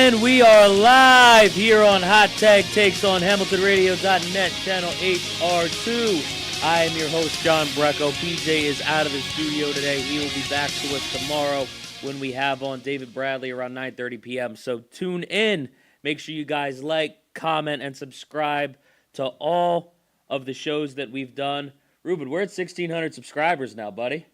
And we are live here on Hot Tag Takes on HamiltonRadio.net, channel HR2. I am your host, John BRECKO. PJ is out of the studio today. He will be back to us tomorrow when we have on David Bradley around 9:30 p.m. So tune in. Make sure you guys like, comment, and subscribe to all of the shows that we've done. Ruben, we're at 1,600 subscribers now, buddy.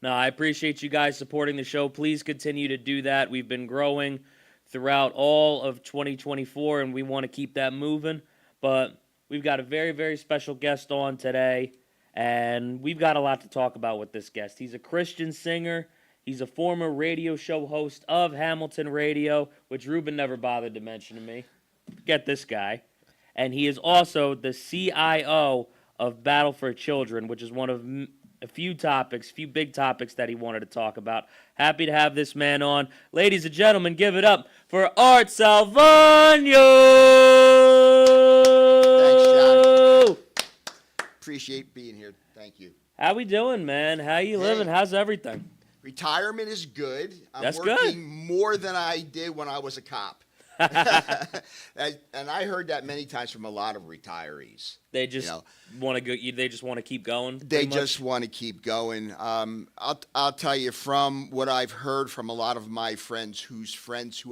No, I appreciate you guys supporting the show. Please continue to do that. We've been growing throughout all of 2024, and we want to keep that moving. But we've got a very, very special guest on today, and we've got a lot to talk about with this guest. He's a Christian singer. He's a former radio show host of Hamilton Radio, which Ruben never bothered to mention to me. Get this guy. And he is also the CIO of Battle for Children, which is one of a few big topics that he wanted to talk about. Happy to have this man on. Ladies and gentlemen, give it up for Art SALVAGNO! Thanks, John. Appreciate being here. Thank you. How we doing, man? How you living? How's everything? Retirement is good. That's I'm working good. more than I did when I was a cop. And I heard that many times from a lot of retirees. They just want to go. They just want to keep going. They just want to keep going. I'll tell you from what I've heard from a lot of my friends who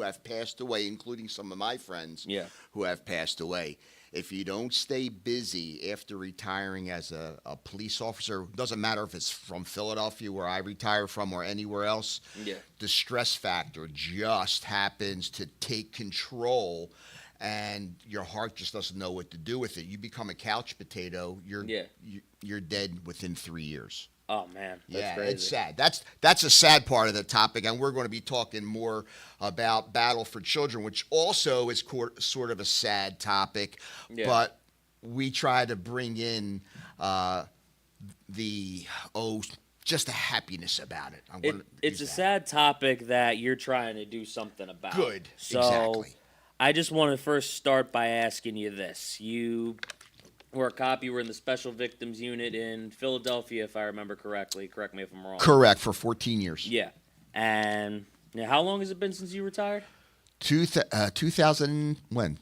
have passed away, including some of my friends who have passed away. If you don't stay busy after retiring as a police officer, doesn't matter if it's from Philadelphia where I retire from or anywhere else, the stress factor just happens to take control and your heart just doesn't know what to do with it. You become a couch potato, you're dead within 3 years. Oh, man. That's crazy. It's sad. That's a sad part of the topic, and we're going to be talking more about Battle for Children, which also is sort of a sad topic, but we try to bring in just the happiness about it. It's a sad topic that you're trying to do something about. Good, so exactly. I just want to first start by asking you this. You were a cop. You were in the Special Victims Unit in Philadelphia, if I remember correctly. Correct me if I'm wrong. Correct, for 14 years. Yeah. And how long has it been since you retired? 2000, when?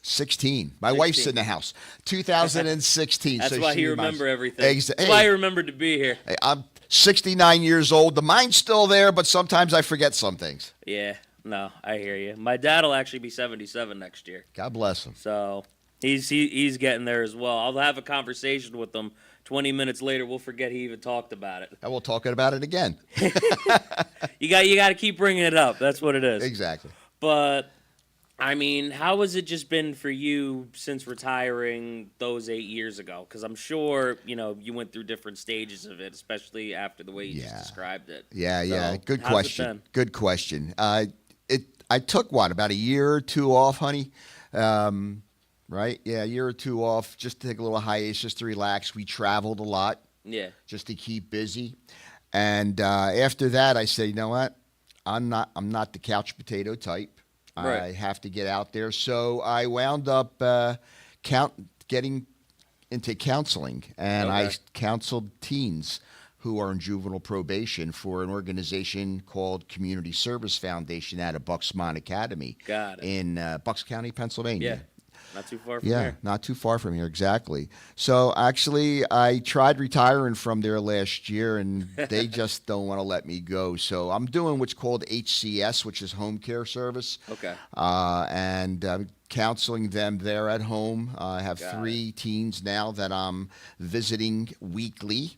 16. My wife's in the house. 2016. That's so why you remember everything. That's why you remembered to be here. Hey, I'm 69 years old. The mind's still there, but sometimes I forget some things. Yeah. No, I hear you. My dad will actually be 77 next year. God bless him. So he's getting there as well. I'll have a conversation with him. 20 minutes later, we'll forget he even talked about it. And we'll talk about it again. You got to keep bringing it up. That's what it is. Exactly. But I mean, how has it just been for you since retiring those 8 years ago? Because I'm sure you went through different stages of it, especially after the way you just described it. Yeah. Good question. Good question. I took about a year or two off, honey. Right? Yeah, a year or two off, just to take a little hiatus, just to relax. We traveled a lot. Yeah. Just to keep busy. And after that, I said, you know what? I'm not the couch potato type. Right. I have to get out there. So I wound up getting into counseling, and I counseled teens who are in juvenile probation for an organization called Community Service Foundation out of Bucksmont Academy in Bucks County, Pennsylvania. Yeah, not too far from here. Yeah, not too far from here, exactly. So actually, I tried retiring from there last year, and they just don't want to let me go. So I'm doing what's called HCS, which is Home Care Service. Okay. And counseling them there at home. I have 3 teens now that I'm visiting weekly.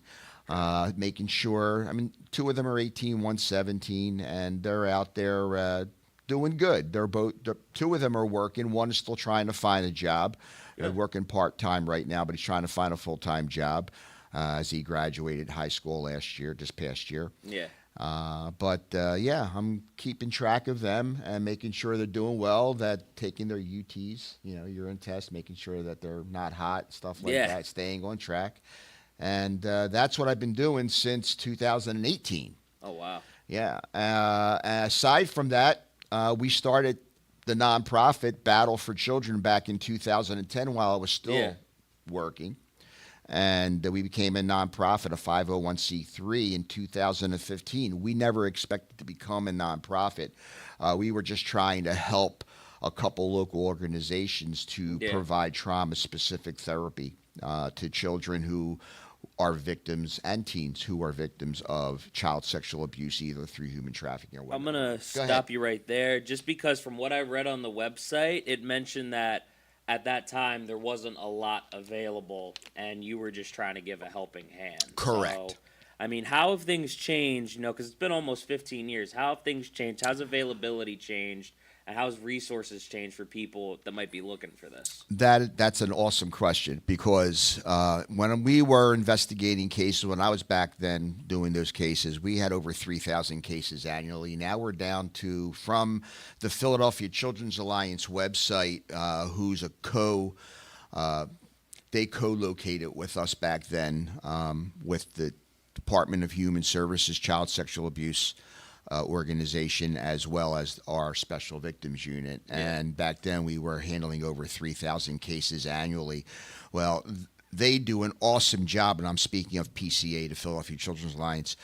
Making sure, 2 of them are 18, one's 17, and they're out there doing good. 2 of them are working. One is still trying to find a job. They're working part-time right now, but he's trying to find a full-time job as he graduated high school this past year. Yeah. I'm keeping track of them and making sure they're doing well, that taking their UTs, urine tests, making sure that they're not hot, stuff like that, staying on track. And that's what I've been doing since 2018. Oh, wow. Yeah. Aside from that, we started the nonprofit Battle for Children back in 2010 while I was still working. and we became a nonprofit, a 501c3 in 2015. We never expected to become a nonprofit. We were just trying to help a couple local organizations to Yeah. provide trauma-specific therapy to children who are victims and teens who are victims of child sexual abuse, either through human trafficking or I'm whatever. gonna Go ahead. stop you right there, just because from what I read on the website, it mentioned that at that time there wasn't a lot available, and you were just trying to give a helping hand. Correct. So, I mean, how have things changed? You know, because it's been almost 15 years. How have things changed? How's availability changed? And how's resources changed for people that might be looking for this? That's an awesome question because when we were investigating cases, when I was back then doing those cases, we had over 3,000 cases annually. Now we're down to, from the Philadelphia Children's Alliance website, who's a they co-located with us back then with the Department of Human Services Child Sexual Abuse organization, as well as our special victims unit. And back then we were handling over 3,000 cases annually. Well, they do an awesome job, and I'm speaking of PCA, the Philadelphia Children's Alliance.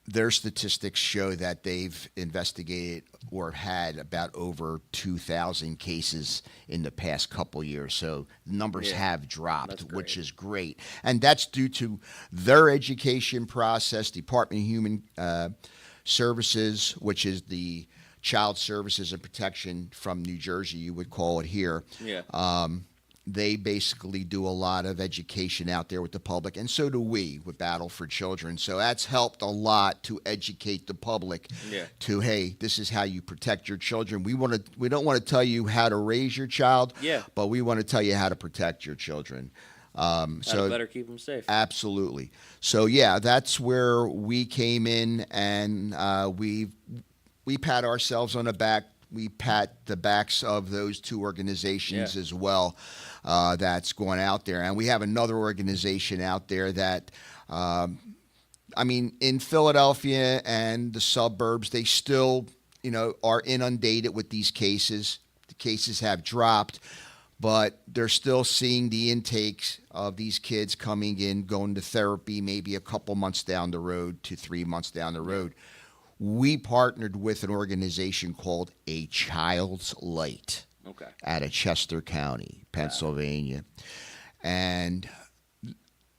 Their statistics show that they've investigated or had about over 2,000 cases in the past couple years. So numbers have dropped, which is great. And that's due to their education process, Department of Human Services, which is the Child Services and Protection from New Jersey, you would call it here. They basically do a lot of education out there with the public, and so do we with Battle for Children. So that's helped a lot to educate the public to, hey, this is how you protect your children. We don't want to tell you how to raise your child, but we want to tell you how to protect your children. So better keep them safe. Absolutely. So yeah, that's where we came in, and we pat ourselves on the back. We pat the backs of those two organizations as well. That's going out there, and we have another organization out there that, I mean, in Philadelphia and the suburbs, they still, are inundated with these cases. The cases have dropped, but they're still seeing the intakes of these kids coming in, going to therapy maybe a couple months down the road to 3 months down the road. We partnered with an organization called A Child's Light out of Chester County, Pennsylvania. And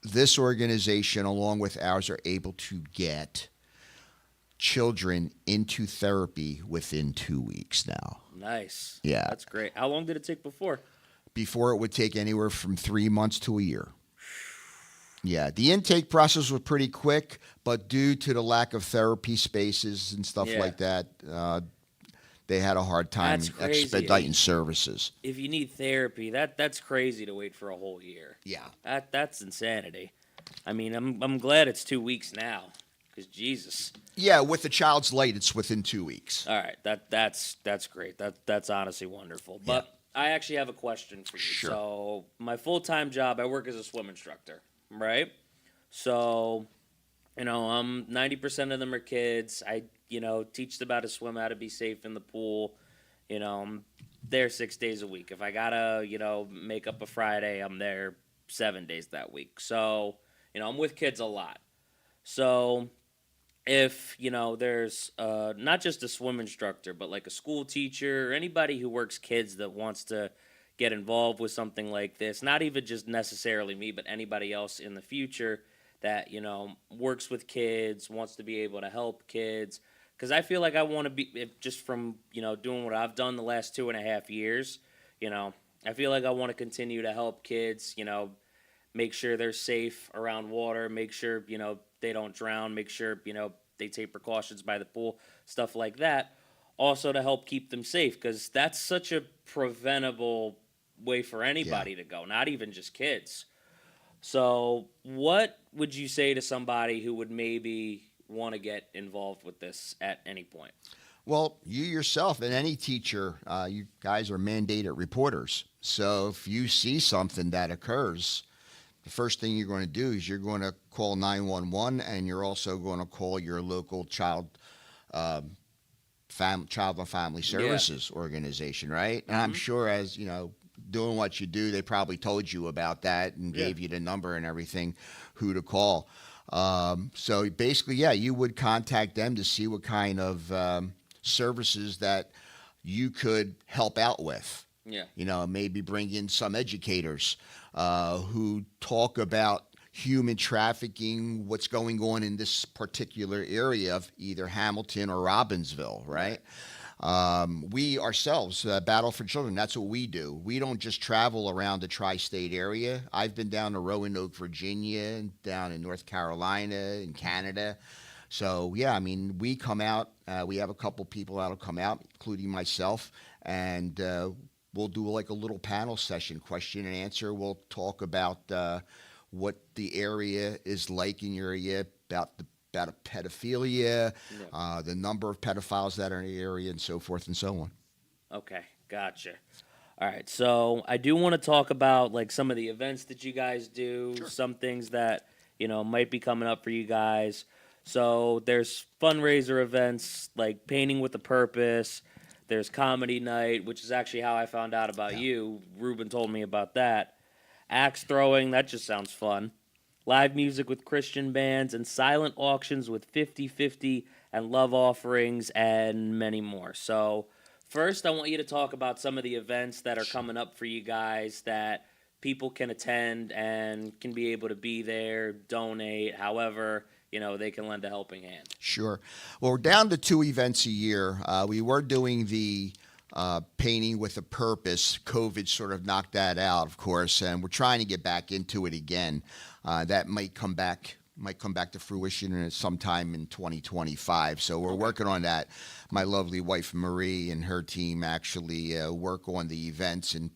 this organization, along with ours, are able to get children into therapy within 2 weeks now. Nice. Yeah. That's great. How long did it take before? Before, it would take anywhere from 3 months to a year. Yeah, the intake process was pretty quick, but due to the lack of therapy spaces and stuff like that, they had a hard time expediting services. If you need therapy, that's crazy to wait for a whole year. Yeah. That's insanity. I mean, I'm glad it's 2 weeks now, because Jesus. Yeah, with the Child's Light, it's within 2 weeks. All right, that's great. That's honestly wonderful. But I actually have a question for you. Sure. So my full-time job, I work as a swim instructor. Right? So, 90% of them are kids. I, teach them how to swim, how to be safe in the pool. I'm there 6 days a week. If I gotta, make up a Friday, I'm there 7 days that week. So, I'm with kids a lot. So, if, there's not just a swim instructor, but like a school teacher or anybody who works kids that wants to get involved with something like this, not even just necessarily me, but anybody else in the future that, works with kids, wants to be able to help kids. Because I feel like I want to be, just from, doing what I've done the last 2.5 years, I feel like I want to continue to help kids, make sure they're safe around water, make sure, they don't drown, make sure, they take precautions by the pool, stuff like that. Also to help keep them safe, because that's such a preventable way for anybody to go, not even just kids. So what would you say to somebody who would maybe want to get involved with this at any point? Well, you yourself and any teacher, you guys are mandated reporters. So if you see something that occurs, the first thing you're going to do is you're going to call 911, and you're also going to call your local child and family services organization, right? And I'm sure, as doing what you do, they probably told you about that and Yeah. gave you the number and everything, who to call. So basically, yeah, you would contact them to see what kind of services that you could help out with. Yeah. You know, maybe bring in some educators who talk about human trafficking, what's going on in this particular area of either Hamilton or Robbinsville, right? We ourselves, Battle for Children, that's what we do. We don't just travel around the tri-state area. I've been down to Roanoke, Virginia, and down in North Carolina, in Canada. So, yeah, I mean, we come out. We have a couple people that'll come out, including myself, and we'll do like a little panel session, question and answer. We'll talk about what the area is like in your area, about pedophilia, the number of pedophiles that are in the area, and so forth and so on. Okay, gotcha. All right, so I do want to talk about like some of the events that you guys do, some things that might be coming up for you guys. So there's fundraiser events like Painting with a Purpose. There's Comedy Night, which is actually how I found out about you. Ruben told me about that. Axe throwing, that just sounds fun. Live music with Christian bands, and silent auctions with 50/50 and love offerings, and many more. So first, I want you to talk about some of the events that are coming up for you guys that people can attend and can be able to be there, donate, however they can lend a helping hand. Sure. Well, we're down to 2 events a year. We were doing the Painting with a Purpose. COVID sort of knocked that out, of course, and we're trying to get back into it again. That might come back to fruition sometime in 2025. So we're working on that. My lovely wife Marie and her team actually work on the events and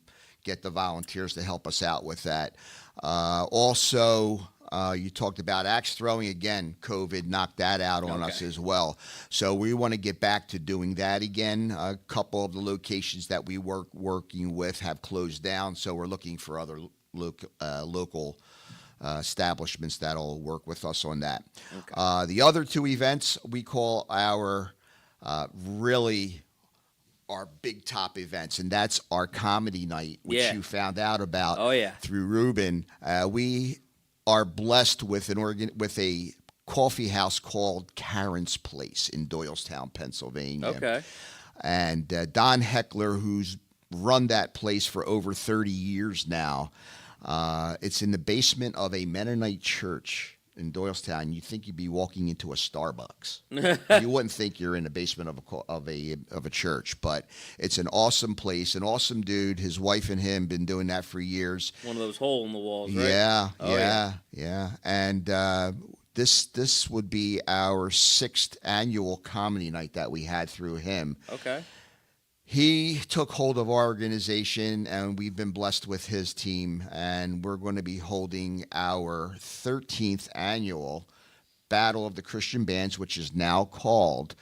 get the volunteers to help us out with that. Also, you talked about axe throwing. Again, COVID knocked that out on us as well. So we want to get back to doing that again. A couple of the locations that we working with have closed down, so we're looking for other local establishments that'll work with us on that. The other 2 events we call our our big top events, and that's our Comedy Night, which you found out about through Ruben. We are blessed with with a coffee house called Karen's Place in Doylestown, Pennsylvania. Okay. And Don Heckler, who's run that place for over 30 years now, it's in the basement of a Mennonite church in Doylestown. You'd think you'd be walking into a Starbucks. You wouldn't think you're in the basement of a church, but it's an awesome place, an awesome dude. His wife and him been doing that for years. One of those hole in the walls, right? Yeah. And this would be our 6th annual Comedy Night that we had through him. Okay. He took hold of our organization, and we've been blessed with his team, and we're going to be holding our 13th annual Battle of the Christian Bands, which is now called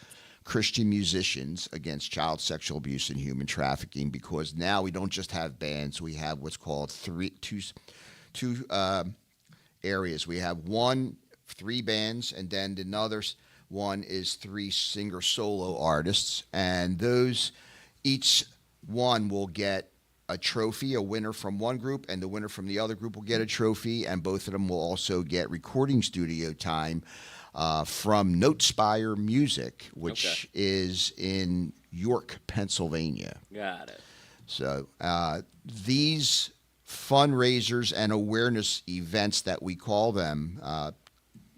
Christian Musicians Against Child Sexual Abuse and Human Trafficking, because now we don't just have bands, we have what's called two areas. We have 3 bands, and then another one is 3 singer solo artists, and those each one will get a trophy. A winner from one group and the winner from the other group will get a trophy, and both of them will also get recording studio time from Notespire Music, which is in York, Pennsylvania. Got it. So these fundraisers and awareness events that we call them,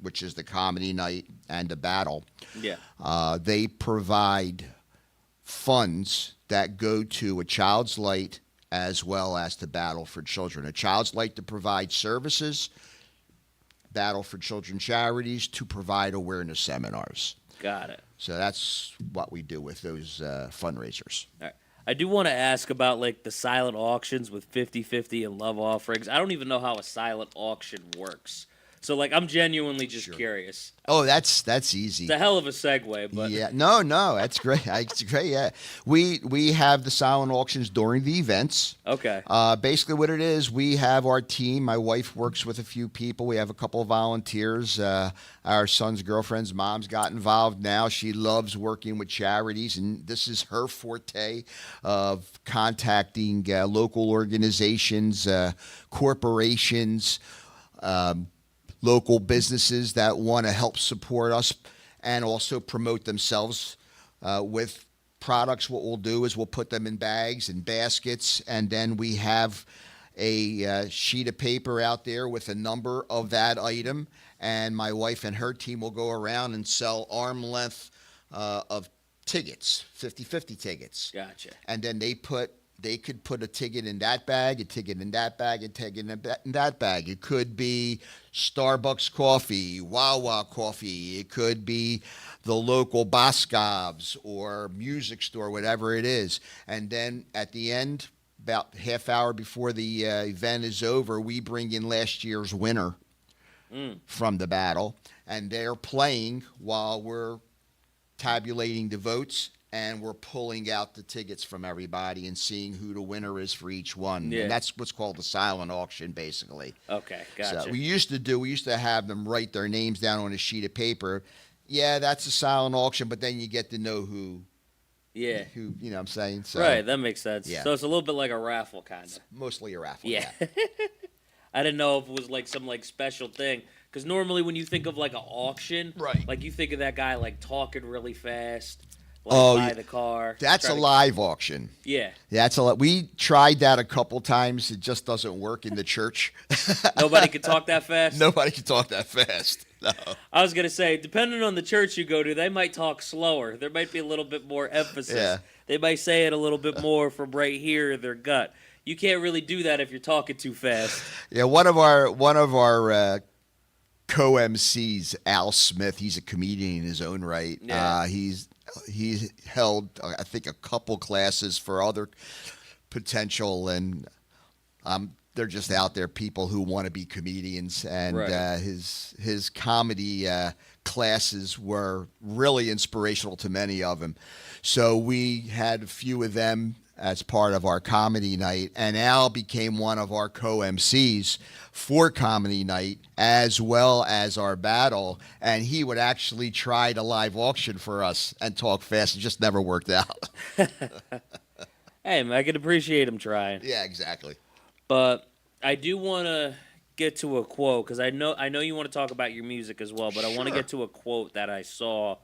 which is the Comedy Night and the Battle, they provide funds that go to A Child's Light as well as to Battle for Children. A Child's Light to provide services, Battle for Children charities to provide awareness seminars. Got it. So that's what we do with those fundraisers. All right. I do want to ask about like the silent auctions with 50/50 and love offerings. I don't even know how a silent auction works. So like I'm genuinely just Sure. curious. Oh, that's easy. It's a hell of a segue, but Yeah, no, that's great. It's great. Yeah, we have the silent auctions during the events. okay. Basically, what it is, we have our team. My wife works with a few people. We have a couple of volunteers. Our son's girlfriend's mom's got involved now. She loves working with charities, and this is her forte of contacting local organizations, corporations. Local businesses that want to help support us and also promote themselves with products. What we'll do is we'll put them in bags and baskets, and then we have a sheet of paper out there with a number of that item, and my wife and her team will go around and sell arm length of tickets, 50-50 tickets. Gotcha. And then they could put a ticket in that bag, a ticket in that bag, a ticket in that bag. It could be Starbucks coffee, Wawa coffee. It could be the local Boscov's or music store, whatever it is. And then at the end, about half hour before the event is over, we bring in last year's winner from the battle. And they're playing while we're tabulating the votes, and we're pulling out the tickets from everybody and seeing who the winner is for each one. Yeah. And that's what's called the silent auction, basically. Okay, gotcha. So we used to have them write their names down on a sheet of paper. Yeah, that's a silent auction, but then you get to know who, you know what I'm saying? So, right, that makes sense. Yeah. So it's a little bit like a raffle, kind of. mostly a raffle. Yeah. I didn't know if it was like some like special thing. Because normally when you think of like an auction, Right. like you think of that guy like talking really fast, like buy the car. That's a live auction. Yeah. That's a lot. We tried that a couple times. It just doesn't work in the church. Nobody can talk that fast? Nobody can talk that fast. No. I was going to say, depending on the church you go to, they might talk slower. There might be a little bit more emphasis. Yeah. They might say it a little bit more from right here in their gut. You can't really do that if you're talking too fast. Yeah, one of our co-MCs, Al Smith, he's a comedian in his own right. Yeah. He's held, I think, a couple classes for other potential, and they're just out there, people who want to be comedians, and Right. his comedy classes were really inspirational to many of them. So we had a few of them as part of our comedy night, and Al became one of our co-MCs for comedy night as well as our battle, and he would actually try to live auction for us and talk fast. It just never worked out. Hey, man, I can appreciate him trying. Yeah, exactly. But I do want to get to a quote, because I know you want to talk about your music as well, but I want to Sure. get to a quote that I saw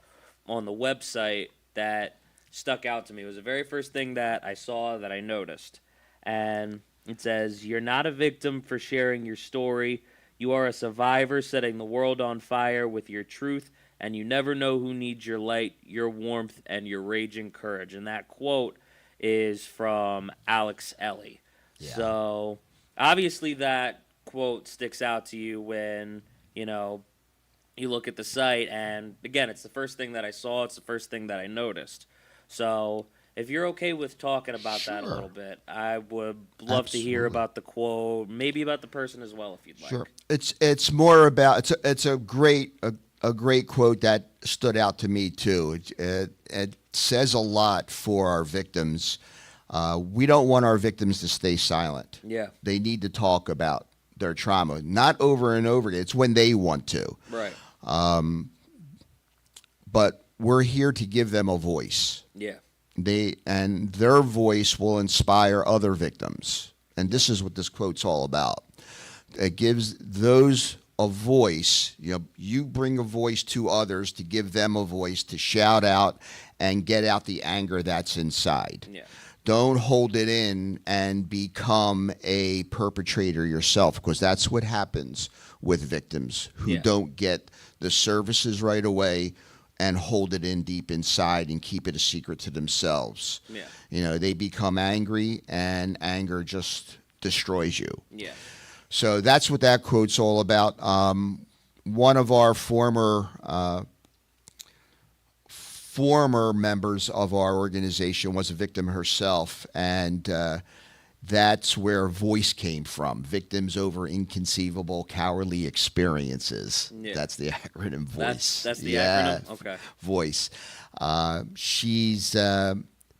on the website that stuck out to me. It was the very first thing that I saw that I noticed. And it says, "You're not a victim for sharing your story. You are a survivor setting the world on fire with your truth, and you never know who needs your light, your warmth, and your raging courage." And that quote is from Alex Ellie. Yeah. So obviously that quote sticks out to you when, you look at the site. And again, it's the first thing that I saw. It's the first thing that I noticed. So if you're okay with talking about that a Sure. little bit, I would love to hear Absolutely. about the quote, maybe about the person as well, if you'd like. Sure. It's more about it's a great quote that stood out to me too. It says a lot for our victims. We don't want our victims to stay silent. Yeah. They need to talk about their trauma, not over and over again. It's when they want to. Right. But we're here to give them a voice. Yeah. And their voice will inspire other victims. And this is what this quote's all about. It gives those a voice. You bring a voice to others to give them a voice to shout out and get out the anger that's inside. Yeah. Don't hold it in and become a perpetrator yourself, because that's what happens with victims who Yeah. don't get the services right away and hold it in deep inside and keep it a secret to themselves. Yeah. They become angry, and anger just destroys you. Yeah. So that's what that quote's all about. One of our former members of our organization was a victim herself, and that's where voice came from. Victims over inconceivable cowardly experiences. Yeah. That's the acronym voice. That's the acronym? Okay. Voice. She's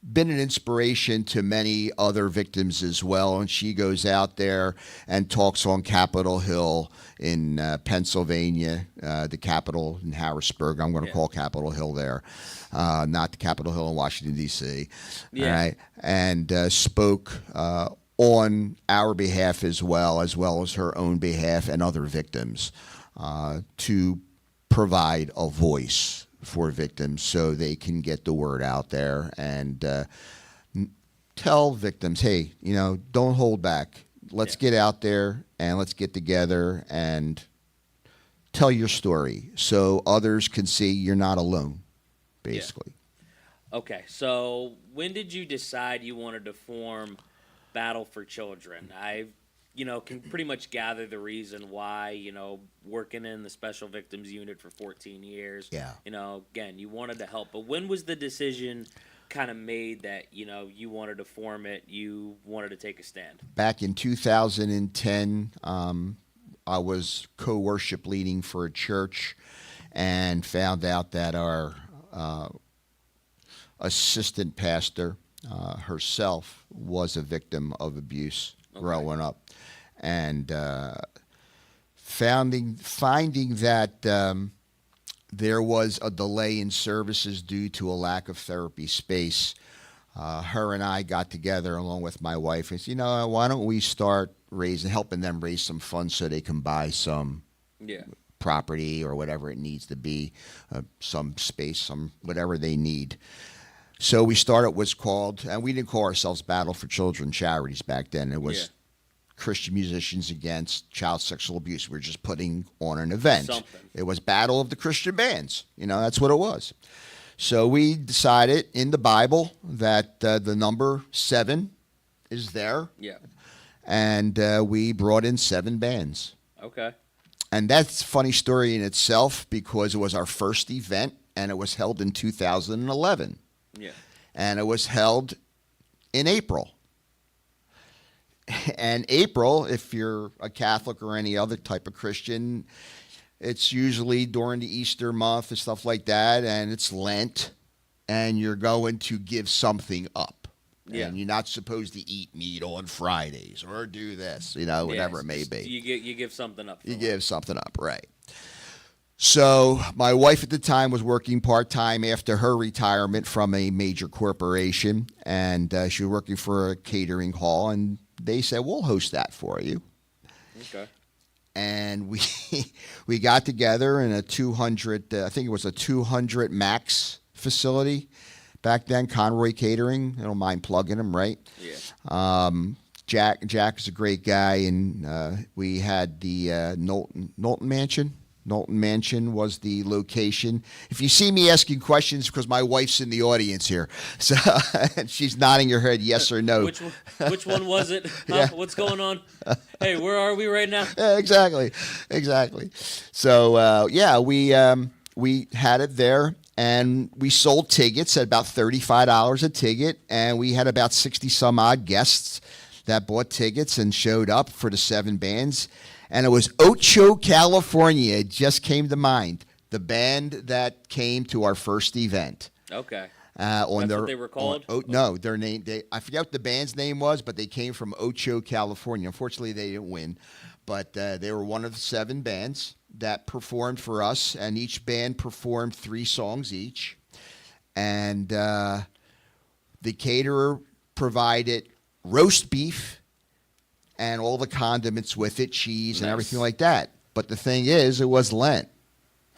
been an inspiration to many other victims as well, and she goes out there and talks on Capitol Hill in Pennsylvania, the Capitol in Harrisburg. I'm going to call Capitol Hill there, not the Capitol Hill in Washington, D.C. Yeah. All right, and spoke on our behalf as well as her own behalf and other victims to provide a voice for victims so they can get the word out there and tell victims, hey, don't hold back. Let's get out there and let's get together and tell your story so others can see you're not alone, basically. Yeah. Okay, so when did you decide you wanted to form Battle for Children? I can pretty much gather the reason why, working in the Special Victims Unit for 14 years. Yeah. Again, you wanted to help. But when was the decision kind of made that, you wanted to form it, you wanted to take a stand? Back in 2010, I was co-worship leading for a church and found out that our assistant pastor herself was a victim of abuse growing up. And finding that there was a delay in services due to a lack of therapy space, her and I got together along with my wife and said, why don't we start helping them raise some funds so they can buy some property or whatever it needs to be, some space, whatever they need. So we started what's called, and we didn't call ourselves Battle for Children Charities back then. It was Christian Musicians Against Child Sexual Abuse. We were just putting on an event. Something. It was Battle of the Christian Bands. That's what it was. So we decided in the Bible that the number 7 is there. Yeah. And we brought in 7 bands. Okay. And that's a funny story in itself because it was our first event, and it was held in 2011. Yeah. And it was held in April. And April, if you're a Catholic or any other type of Christian, it's usually during the Easter month and stuff like that, and it's Lent, and you're going to give something up. Yeah. And you're not supposed to eat meat on Fridays or do this, whatever it may be. You give something up. You give something up, right. So my wife at the time was working part-time after her retirement from a major corporation, and she was working for a catering hall, and they said, we'll host that for you. Okay. And we got together in a 200, I think it was a 200 max facility back then, Conroy Catering. I don't mind plugging them, right? Yeah. Jack is a great guy, and we had the Knowlton Mansion. Knowlton Mansion was the location. If you see me asking questions, because my wife's in the audience here, so and she's nodding her head yes or no. Which one was it? Huh? Yeah. What's going on? Hey, where are we right now? Yeah, exactly. So we had it there, and we sold tickets at about $35 a ticket, and we had about 60 some odd guests that bought tickets and showed up for the 7 bands. And it was Ocho, California. It just came to mind. The band that came to our first event. Okay. That's what they were called? No, their name. I forget what the band's name was, but they came from Ocho, California. Unfortunately, they didn't win. But they were one of the 7 bands that performed for us. And each band performed 3 songs each. And the caterer provided roast beef and all the condiments with it, cheese and everything like that. But the thing is, it was Lent.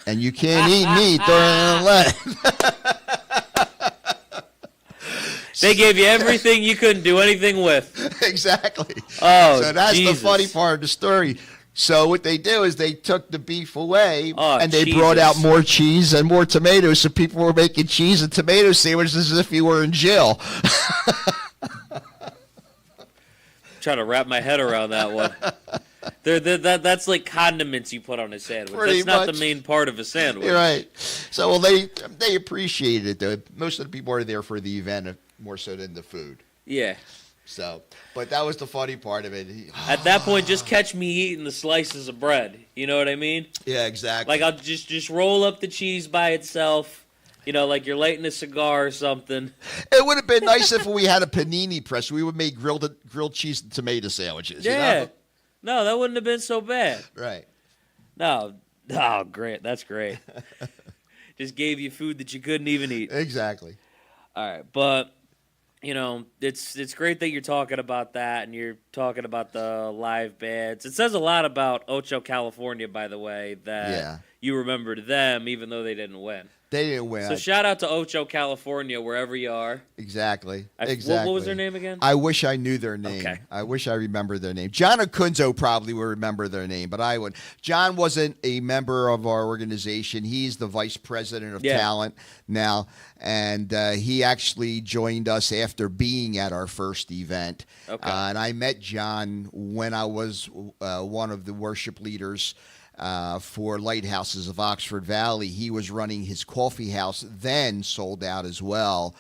And you can't eat meat during Lent. They gave you everything you couldn't do anything with. Exactly. Oh, so that's Jesus. the funny part of the story. So what they do is they took the beef away, and they Jesus. brought out more cheese and more tomatoes. So people were making cheese and tomato sandwiches as if you were in jail. Trying to wrap my head around that one. That's like condiments you put on a sandwich. Pretty That's not much. the main part of a sandwich. You're right. So they appreciated it though. Most of the people are there for the event more so than the food. Yeah. So, but that was the funny part of it. At that point, just catch me eating the slices of bread. You know what I mean? Yeah, exactly. Like I'll just roll up the cheese by itself. You know, like you're lighting a cigar or something. It would have been nice if we had a panini press. We would make grilled cheese and tomato sandwiches. Yeah. You know? No, that wouldn't have been so bad. Right. No. Oh, great. That's great. Just gave you food that you couldn't even eat. Exactly. All right, but you know, it's great that you're talking about that and you're talking about the live bands. It says a lot about Ocho California, by the way, that you remembered them even though they didn't win. They didn't win. So shout out to Ocho California, wherever you are. Exactly. What was their name again? I wish I knew their name. Okay. I wish I remembered their name. John Acunzo probably would remember their name, but I would. John wasn't a member of our organization. He's the vice president of talent now, and he actually joined us after being at our first event. Okay. And I met John when I was one of the worship leaders for Lighthouses of Oxford Valley. He was running his coffee house, then sold out as well,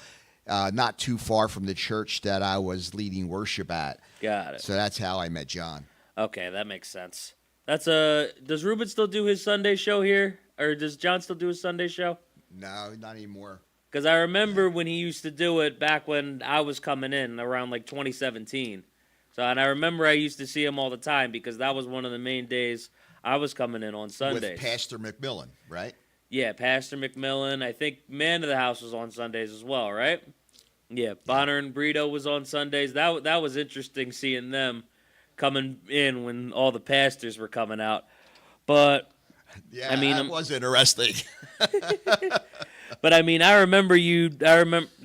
not too far from the church that I was leading worship at. Got it. So that's how I met John. Okay, that makes sense. Does Ruben still do his Sunday show here? Or does John still do his Sunday show? No, not anymore. Because I remember when he used to do it back when I was coming in around like 2017. So, and I remember I used to see him all the time because that was one of the main days I was coming in on Sundays. With Pastor McMillan, right? Yeah, Pastor McMillan. I think Man of the House was on Sundays as well, right? Yeah, Bonner and Brito was on Sundays. That was interesting seeing them coming in when all the pastors were coming out. But yeah, I mean, that was interesting. But I mean,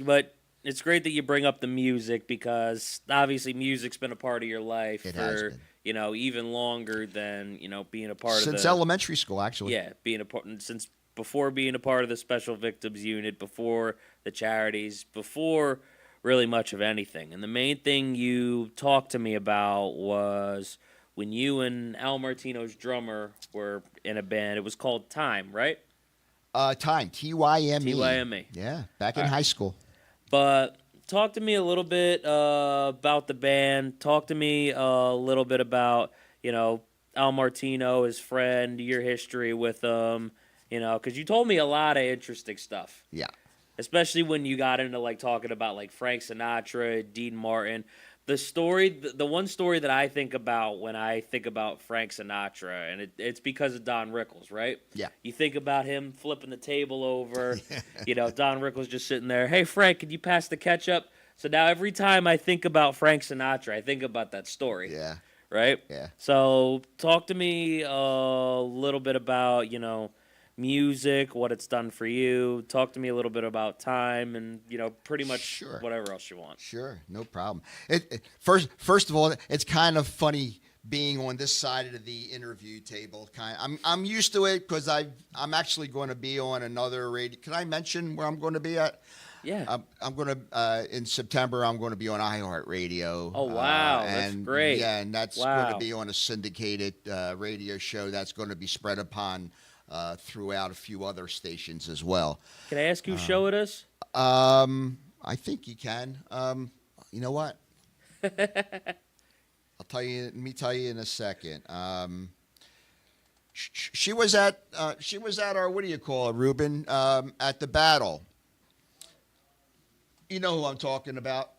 but it's great that you bring up the music because obviously music's been a part of your life for, you know, even longer than, you know, being a part since elementary school, actually. Yeah, since before being a part of the Special Victims Unit, before the charities, before really much of anything. And the main thing you talked to me about was when you and Al Martino's drummer were in a band. It was called Time, right? Time, T-Y-M-E. T-Y-M-E. Yeah, back in high school. But talk to me a little bit about the band. Talk to me a little bit about, you know, Al Martino, his friend, your history with him, you know, because you told me a lot of interesting stuff. Yeah. Especially when you got into, like, talking about, like, Frank Sinatra, Dean Martin. The one story that I think about when I think about Frank Sinatra, and it's because of Don Rickles, right? Yeah. You think about him flipping the table over, you know, Don Rickles just sitting there, hey, Frank, could you pass the ketchup? So now every time I think about Frank Sinatra, I think about that story. Yeah. Right? Yeah. So talk to me a little bit about, you know, music, what it's done for you. Talk to me a little bit about Time and, you know, pretty much whatever else you want. Sure, no problem. First of all, it's kind of funny being on this side of the interview table. I'm used to it because I'm actually going to be on another radio. Can I mention where I'm going to be at? Yeah. I'm going to in September. I'm going to be on iHeartRadio. Oh wow, that's great. Yeah, and that's going to be on a syndicated radio show that's going to be spread upon throughout a few other stations as well. Can I ask whose show it is? I think you can. You know what? I'll tell you. Let me tell you in a second. She was at our, what do you call it, Ruben? At the battle. You know who I'm talking about?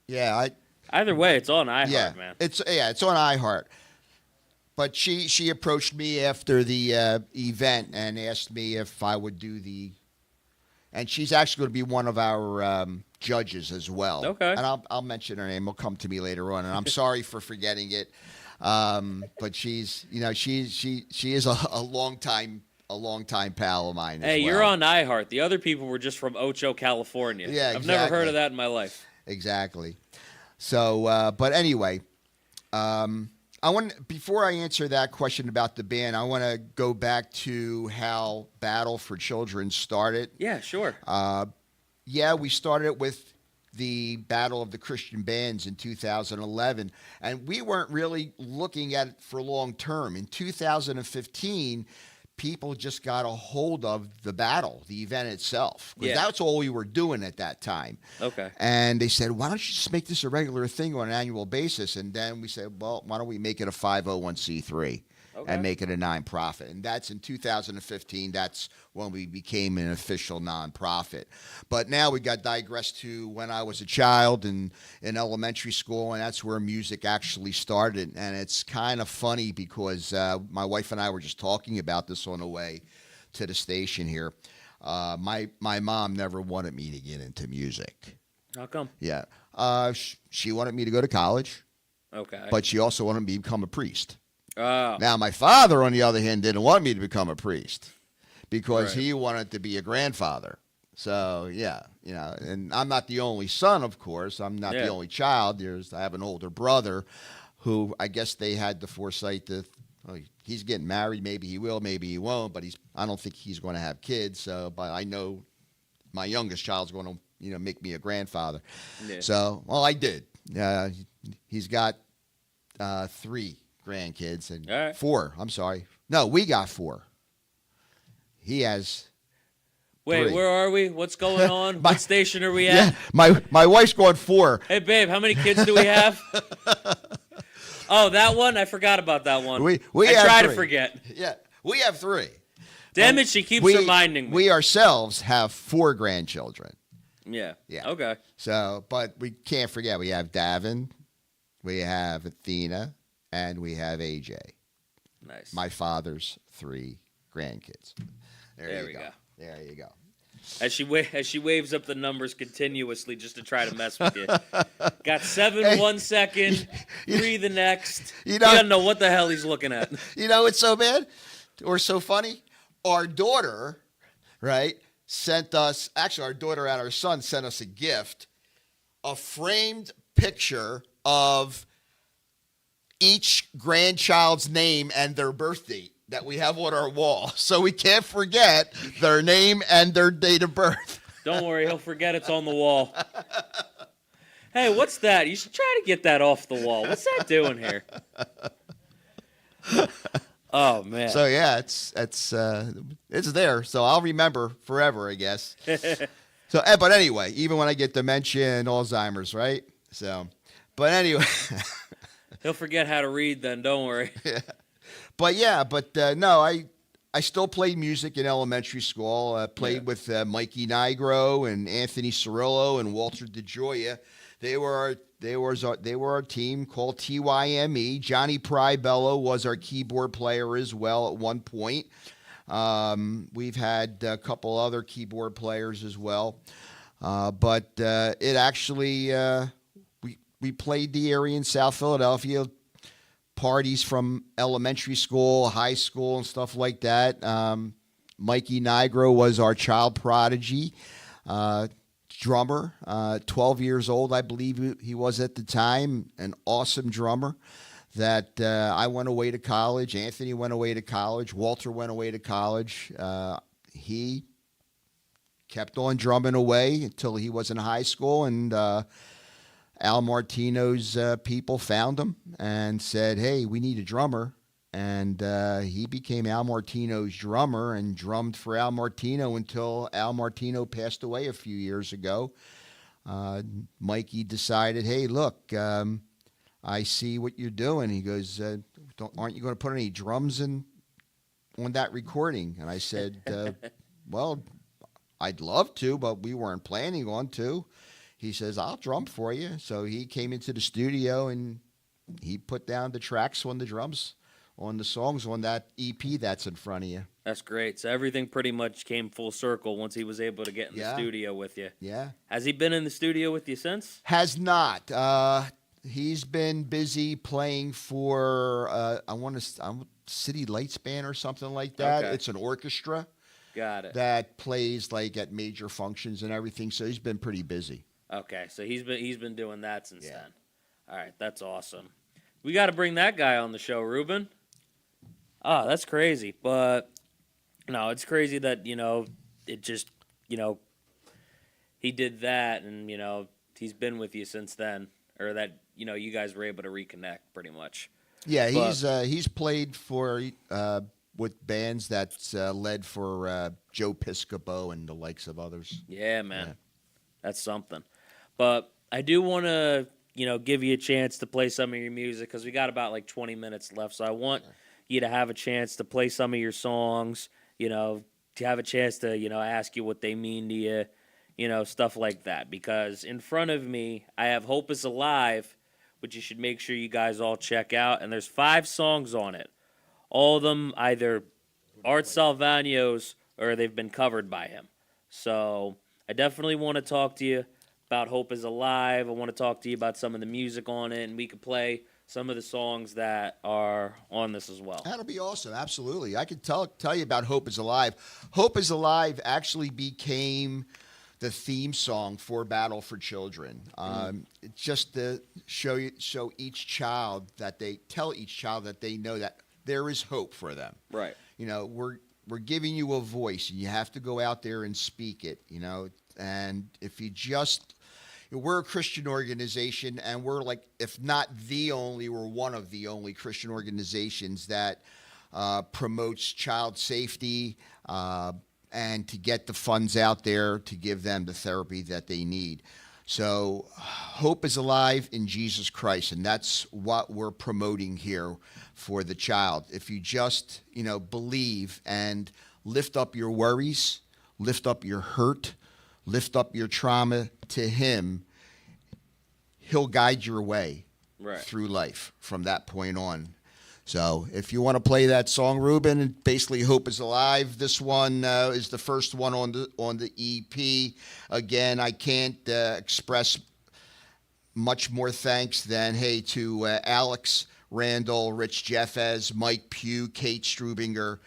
Yeah, Either way, it's on iHeart, man. It's on iHeart. But she approached me after the event and asked me if I would do and she's actually going to be one of our judges as well. Okay. And I'll mention her name. It'll come to me later on. And I'm sorry for forgetting it. But she's, you know, she is a long time pal of mine. Hey, you're on iHeart. The other people were just from Ocho, California. Yeah, I've never heard of that in my life. Exactly. So, but anyway, before I answer that question about the band, I want to go back to how Battle for Children started. Yeah, sure. We started with the Battle of the Christian Bands in 2011, and we weren't really looking at it for long term. In 2015, people just got a hold of the battle, the event itself. Because Yeah. that's all we were doing at that time. Okay. And they said, why don't you just make this a regular thing on an annual basis? And then we said, well, why don't we make it a 501c3 Okay. and make it a nonprofit? And that's in 2015. That's when we became an official nonprofit. But now we got digressed to when I was a child and in elementary school, and that's where music actually started. And it's kind of funny because my wife and I were just talking about this on the way to the station here. My mom never wanted me to get into music. How come? Yeah. She wanted me to go to college, Okay. but she also wanted me to become a priest. Oh. Now, my father, on the other hand, didn't want me to become a priest because Right. he wanted to be a grandfather. So, yeah, and I'm not the only son, of course. I'm not Yeah. the only child. I have an older brother who I guess they had the foresight that he's getting married. Maybe he will, maybe he won't, but I don't think he's going to have kids. So, but I know my youngest child's going to, make me a grandfather. Yeah. So, well, I did. He's got 3 grandkids and All right. 4. I'm sorry. No, we got 4. He has. Wait, 3. where are we? What's going on? My- What station are we Yeah, at? my wife's going 4. Hey, babe, how many kids do we have? Oh, that one? I forgot about that one. We I have try 3. to forget. Yeah, we have 3. Damn it, she keeps reminding me. We ourselves have 4 grandchildren. Yeah. Yeah. Okay. So, but we can't forget we have Davin, we have Athena, and we have AJ. Nice. My father's 3 grandkids. There you we go. There you go. As she waves up the numbers continuously just to try to mess with you. Got 7 Hey, 1 second, 3 the next. You He know- doesn't know what the hell he's looking at. You know what's so bad or so funny? Our daughter, right, sent us, actually our daughter and our son sent us a gift, a framed picture of each grandchild's name and their birth date that we have on our wall. So we can't forget their name and their date of birth. Don't worry, he'll forget it's on the wall. Hey, what's that? You should try to get that off the wall. What's that doing here? Oh man. So yeah, it's there. So I'll remember forever, I guess. So, but anyway, even when I get dementia and Alzheimer's, right? So, but anyway, He'll forget how to read then, don't worry. but no, I still played music in elementary school. I played with Mikey Nigro and Anthony Cirillo and Walter DeGioia. They were our team called TYME. Johnny Pribello was our keyboard player as well at one point. We've had a couple other keyboard players as well. But it actually, we played the area in South Philadelphia, parties from elementary school, high school, and stuff like that. Mikey Nigro was our child prodigy. Drummer, 12 years old, I believe he was at the time, an awesome drummer that I went away to college. Anthony went away to college. Walter went away to college. He kept on drumming away until he was in high school, and Al Martino's people found him and said, hey, we need a drummer. And he became Al Martino's drummer and drummed for Al Martino until Al Martino passed away a few years ago. Mikey decided, hey, look, I see what you're doing. He goes, aren't you going to put any drums on that recording? And I said, well, I'd love to, but we weren't planning on to. He says, I'll drum for you. So he came into the studio and he put down the tracks on the drums on the songs on that EP that's in front of you. That's great. So everything pretty much came full circle once he was able to get in the studio with you. Yeah. Has he been in the studio with you since? Has not. He's been busy playing for, City Lights Band or something like that. Okay. It's an orchestra Got it. that plays like at major functions and everything. So he's been pretty busy. Okay, so he's been doing that since then. All right, that's awesome. We got to bring that guy on the show, Ruben. Oh, that's crazy. But no, it's crazy that, it just, he did that and, he's been with you since then, or that, you guys were able to reconnect pretty much. Yeah, But- he's played for with bands that's led for Joe Piscopo and the likes of others. Yeah, man. Yeah. That's something. But I do want to, give you a chance to play some of your music because we got about like 20 minutes left. So I want you to have a chance to play some of your songs, to have a chance to, ask you what they mean to you, stuff like that. Because in front of me, I have Hope is Alive, which you should make sure you guys all check out. And there's 5 songs on it. All of them either Art Salvagno's or they've been covered by him. So I definitely want to talk to you about Hope is Alive. I want to talk to you about some of the music on it, and we could play some of the songs that are on this as well. That'll be awesome. Absolutely. I could tell you about Hope is Alive. Hope is Alive actually became the theme song for Battle for Children. Just to show each child that tell each child that they know that there is hope for them. Right. We're giving you a voice, and you have to go out there and speak it, And if you just, we're a Christian organization, and we're like, if not the only, we're one of the only Christian organizations that promotes child safety and to get the funds out there to give them the therapy that they need. So hope is alive in Jesus Christ, and that's what we're promoting here for the child. If you just, believe and lift up your worries, lift up your hurt, lift up your trauma to him, he'll guide your way through life from that point on. So if you want to play that song, Ruben, basically Hope is Alive. This one is the first one on the EP. Again, I can't express much more thanks than, to Alex Randall, Rich Jeffez, Mike Pugh, Kate Strubinger,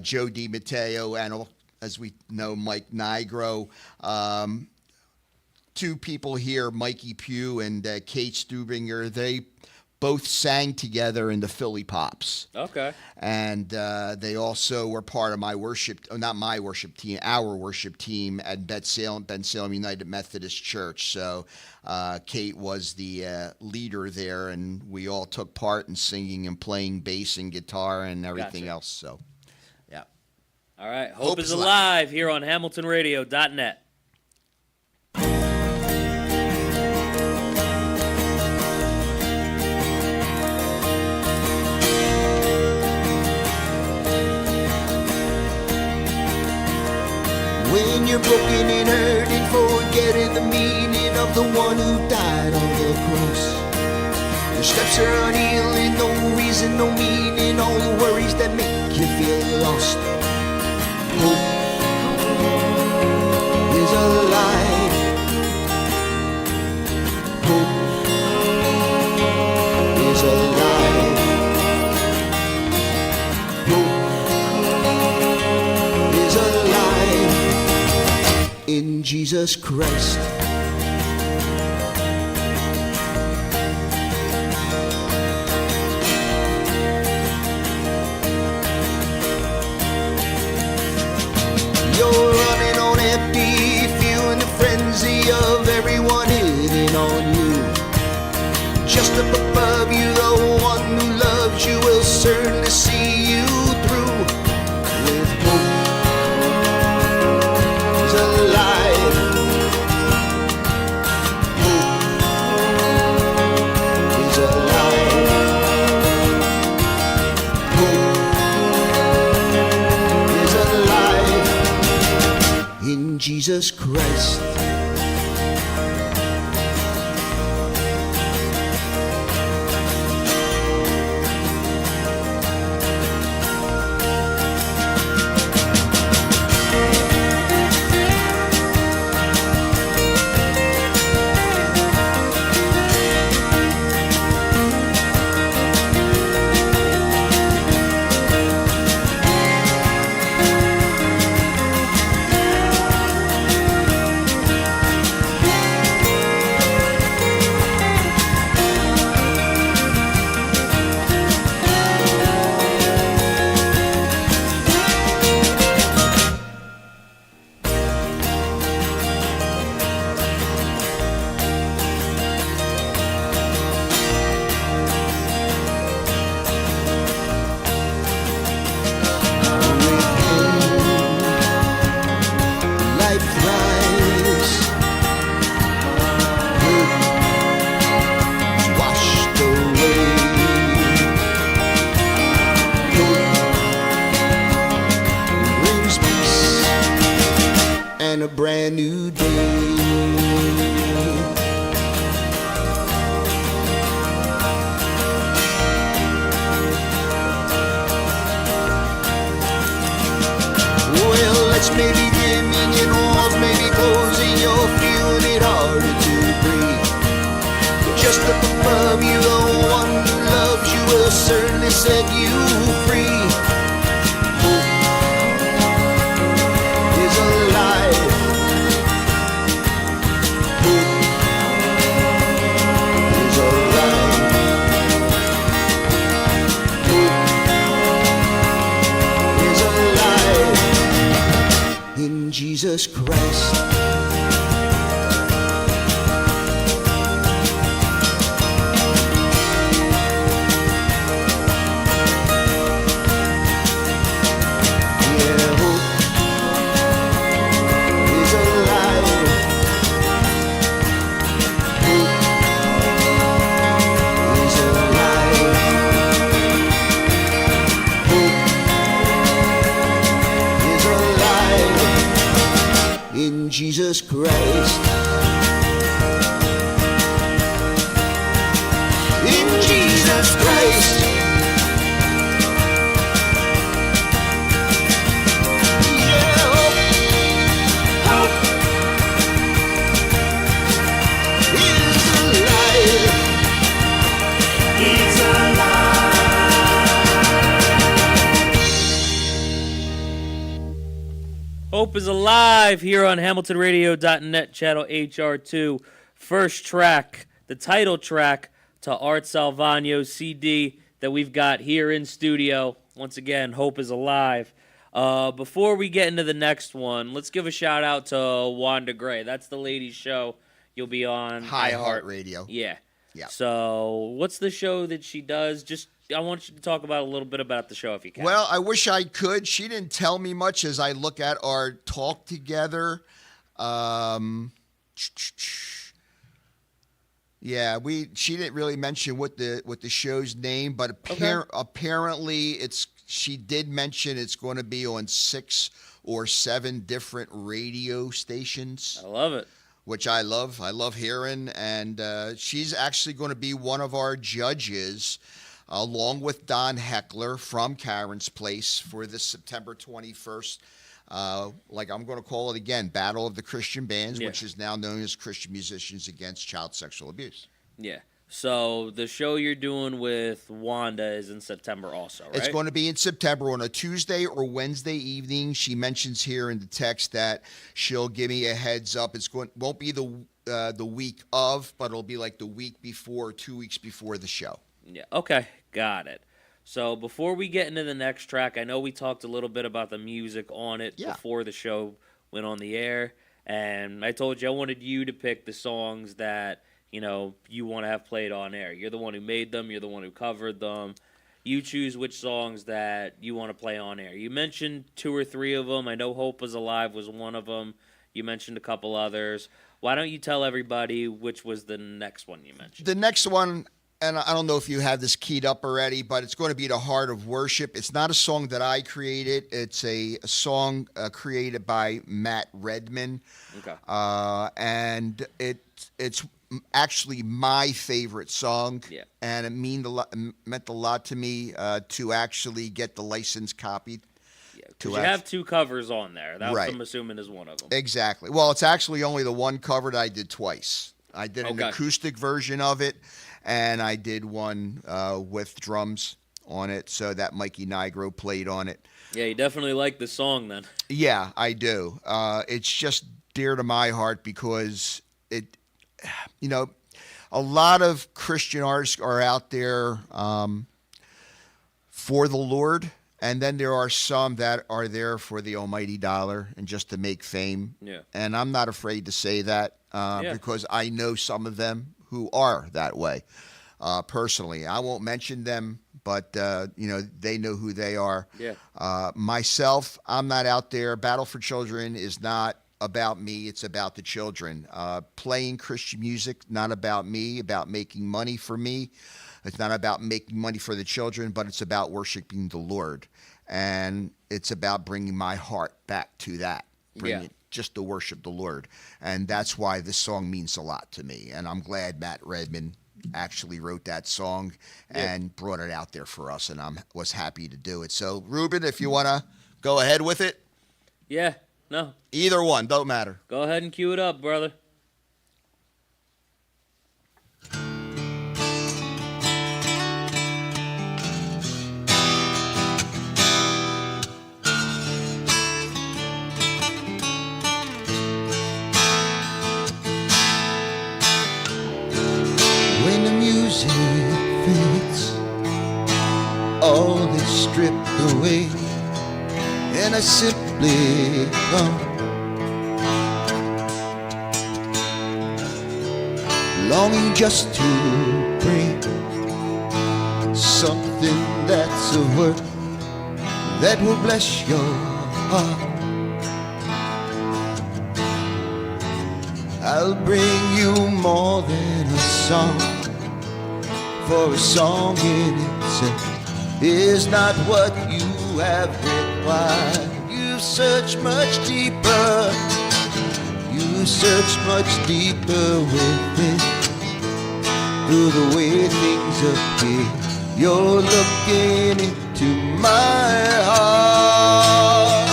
Joe DiMatteo, and as we know, Mike Nigro. 2 people here, Mikey Pugh and Kate Strubinger, they both sang together in the Philly Pops. Okay. And they also were part of my worship, not my worship team, our worship team at Ben Salem United Methodist Church. So Kate was the leader there, and we all took part in singing and playing bass and guitar and everything else. So, yeah. All right. Hope is Alive here on HamiltonRadio.net. When you're broken and hurting, forgetting the meaning of the one who died on the cross. Your steps are unyielding, no reason, no meaning, all the worries that make you feel lost. Hope is alive. Hope is alive. Hope is alive in Jesus Christ. You're running on empty, feeling the frenzy of everyone hitting on you. Just up above you, the one who loves you will certainly see you through. With hope is alive. Hope is alive. Hope is alive in Jesus Christ. and a brand new day. Well, let's maybe dimming in walls, maybe closing, you're feeling it harder to breathe. Just up above you, the one who loves you will certainly set you free. Hope is alive. Hope is alive. Hope is alive in Jesus Christ. Jesus Christ. In Jesus Christ. Yeah, hope is alive. It's Hope is alive here on HamiltonRadio.net, channel HR2. First track, the title track to Art Salvagno's CD that we've got here in studio. Once again, Hope is alive. Before we get into the next one, let's give a shout out to Wanda Gray. That's the ladies' show. You'll be on iHeartRadio. Yeah. Yeah. So, what's the show that she does? I want you to talk about a little bit about the show if you can. Well, I wish I could. She didn't tell me much as I look at our talk together. Yeah, she didn't really mention what the show's name, but apparently she did mention it's going to be on 6 or 7 different radio stations. I love it. Which I love. I love hearing, and she's actually going to be one of our judges, along with Don Heckler from Karen's Place for this September 21st. Like I'm going to call it again, Battle of the Christian Bands, which is now known as Christian Musicians Against Child Sexual Abuse. Yeah. So the show you're doing with Wanda is in September also, right? It's going to be in September on a Tuesday or Wednesday evening. She mentions here in the text that she'll give me a heads up. Won't be the week of, but it'll be like the week before, 2 weeks before the show. Yeah. Okay. Got it. So before we get into the next track, I know we talked a little bit about the music on it before the show went on the air, and I told you I wanted you to pick the songs that you want to have played on air. You're the one who made them. You're the one who covered them. You choose which songs that you want to play on air. You mentioned 2 or 3 of them. I know Hope is Alive was one of them. You mentioned a couple others. Why don't you tell everybody which was the next one you mentioned? The next one, and I don't know if you have this keyed up already, but it's going to be The Heart of Worship. It's not a song that I created. It's a song created by Matt Redman. Okay. And it's actually my favorite song. Yeah. And it meant a lot to me to actually get the license copied. Yeah, because you have 2 covers on there. That I'm assuming is one of them. Exactly. Well, it's actually only the one cover that I did twice. I did an acoustic version of it, and I did one with drums on it, so that Mikey Nigro played on it. Yeah, you definitely like the song then. Yeah, I do. It's just dear to my heart because a lot of Christian artists are out there for the Lord, and then there are some that are there for the almighty dollar and just to make fame. Yeah. And I'm not afraid to say that because I know some of them who are that way personally. I won't mention them, but they know who they are. Yeah. Myself, I'm not out there. Battle for Children is not about me. It's about the children. Playing Christian music, not about me, about making money for me. It's not about making money for the children, but it's about worshiping the Lord. And it's about bringing my heart back to that. just to worship the Lord. And that's why this song means a lot to me. And I'm glad Matt Redman actually wrote that song and brought it out there for us, and was happy to do it. So, Ruben, if you want to go ahead with it. Yeah, no. Either one, don't matter. Go ahead and cue it up, brother. When the music fades, all is stripped away, and I simply come, longing just to bring something that's of worth that will bless your heart. I'll bring you more than a song, for a song in itself is not what you have required. You search much deeper, you search much deeper within. Through the way things appear, you're looking into my heart.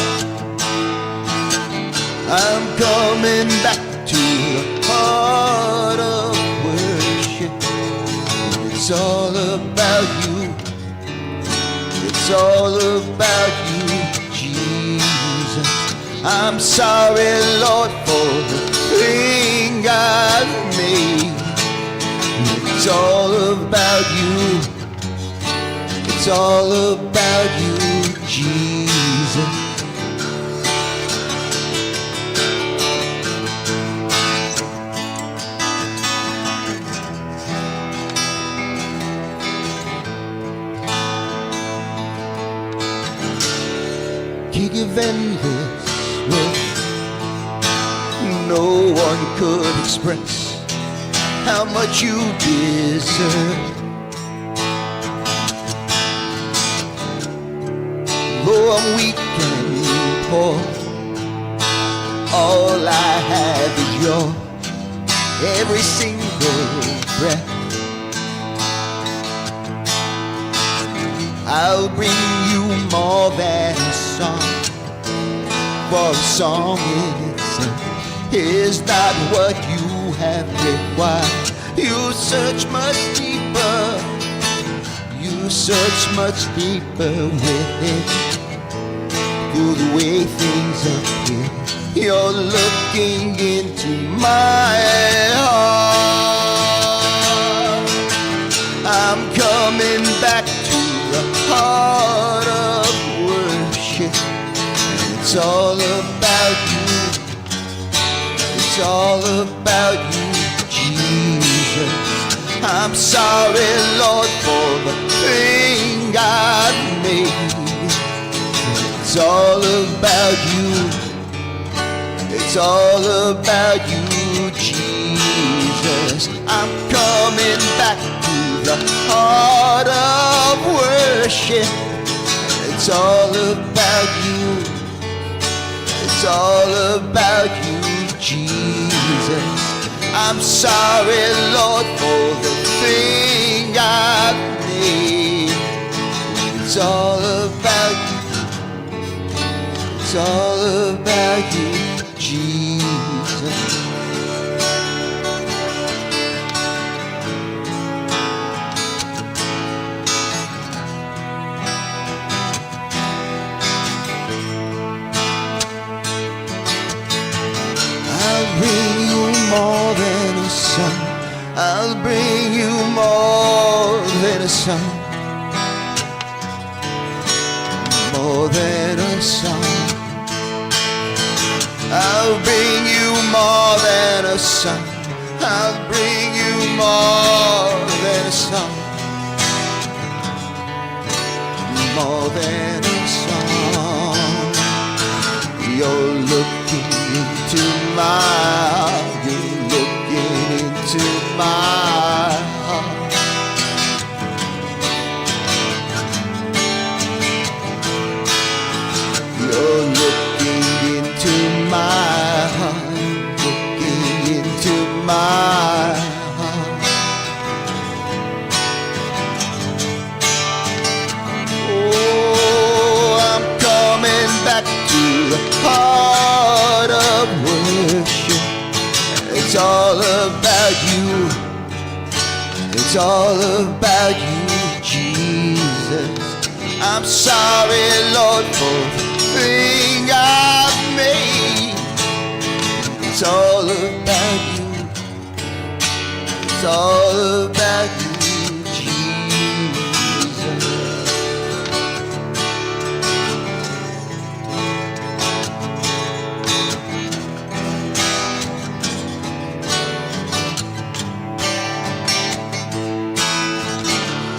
I'm coming back to the heart of worship. It's all about you. It's all about you, Jesus. I'm sorry, Lord, for the thing I've made. It's all about you. It's all about you, Jesus. Give endless worth. No one could express how much you deserve. Though I'm weak and poor, all I have is yours. Every single breath, I'll bring you more than a song, for a song in itself is not what you have required. You search much deeper, you search much deeper within. Through the way things appear, you're looking into my heart. I'm coming back to the heart of worship. It's all about you. It's all about you, Jesus. I'm sorry, Lord, for the thing I've made. It's all about you. It's all about you, Jesus. I'm coming back to the heart of worship. It's all about you. It's all about you, Jesus. I'm sorry, Lord, for the thing I've made. It's all about you. It's all about you, Jesus. I'll bring you more than a song. I'll bring you more than a song. More than a song. I'll bring you more than a song. I'll bring you more than a song. More than a song. You're looking into my heart. You're looking into my heart. You're looking into my all about you, Jesus. I'm sorry, Lord, for the thing I've made. It's all about you. It's all about you, Jesus.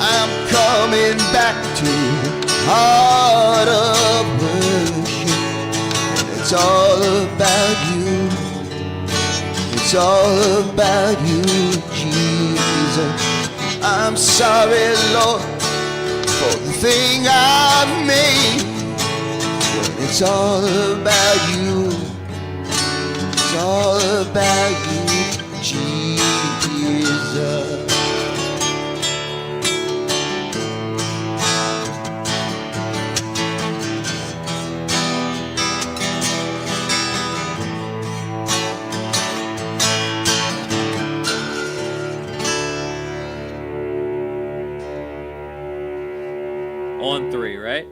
I'm coming back to the heart of worship. It's all about you. It's all about you, Jesus. I'm sorry, Lord, for the thing I've made. It's all about you. It's all about you, Jesus. On 3, right?